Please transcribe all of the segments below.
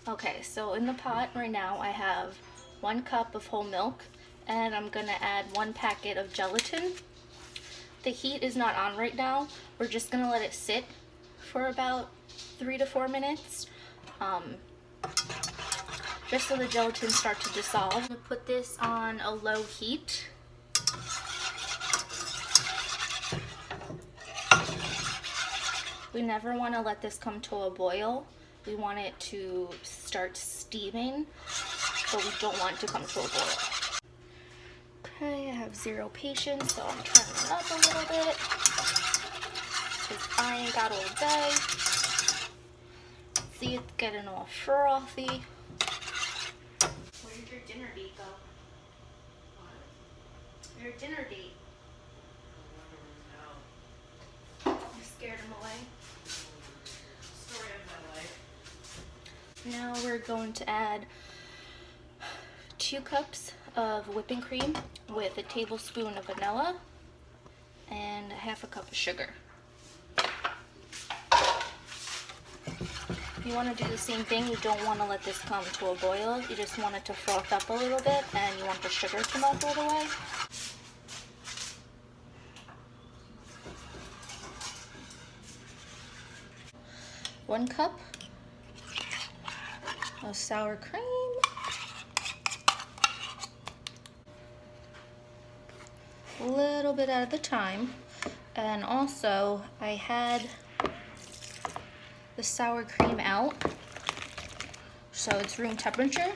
Okay, so in the pot right now I have 1 cup of whole milk, and I'm gonna add 1 packet of gelatin. The heat is not on right now. We're just gonna let it sit for about 3 to 4 minutes, just so the gelatin starts to dissolve. I'm gonna put this on a low heat. We never want to let this come to a boil. We want it to start steaming, but we don't want it to come to a boil. Okay, I have 0 patience, so I'm turning it up a little bit, because I ain't got all day. See, it's getting all frothy. Where did your dinner date go? What? Your dinner date. No. You scared him away? Story of my life. Now we're going to add 2 cups of whipping cream with a tablespoon of vanilla and 1/2 cup of sugar. You want to do the same thing. You don't want to let this come to a boil. You just want it to froth up a little bit, and you want the sugar to melt all the way. One cup of sour cream. A little bit at a time. And also, I had the sour cream out, so it's room temperature.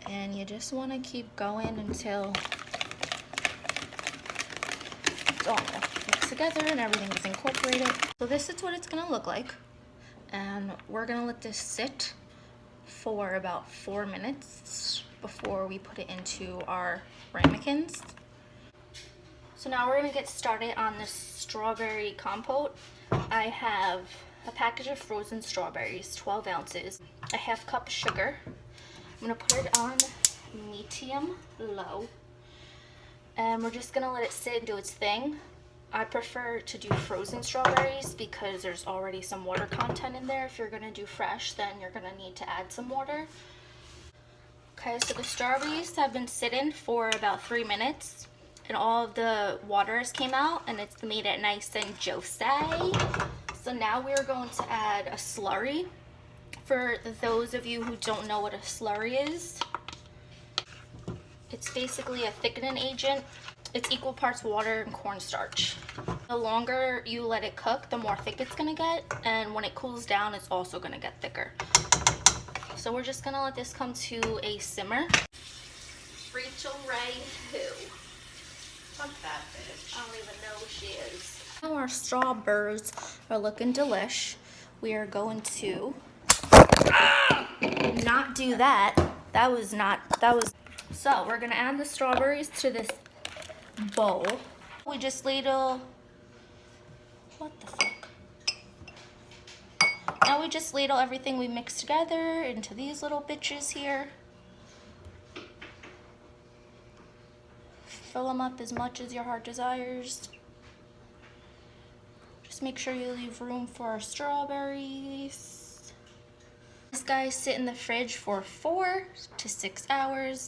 And you just want to keep going until it's all mixed together and everything is incorporated. So this is what it's going to look like. And we're going to let this sit for about 4 minutes before we put it into our ramekins. So now we're going to get started on this strawberry compote. I have a package of frozen strawberries, 12 ounces, a 1/2 cup of sugar. I'm going to put it on medium low, and we're just going to let it sit and do its thing. I prefer to do frozen strawberries because there's already some water content in there. If you're going to do fresh, then you're going to need to add some water. Okay, so the strawberries have been sitting for about 3 minutes, and all of the waters came out, and it's made it nice and juicy. So now we're going to add a slurry. For those of you who don't know what a slurry is, it's basically a thickening agent. It's equal parts water and cornstarch. The longer you let it cook, the more thick it's gonna get, and when it cools down, it's also gonna get thicker. So we're just gonna let this come to a simmer. Rachel Ray who? Fuck that bitch. I don't even know who she is. Now our strawberries are looking delish. We are going to not do that. That was. So we're gonna add the strawberries to this bowl. We just ladle, what the fuck? Now we just ladle everything we mixed together into these little bitches here. Fill them up as much as your heart desires. Just make sure you leave room for our strawberries. These guys sit in the fridge for 4 to 6 hours.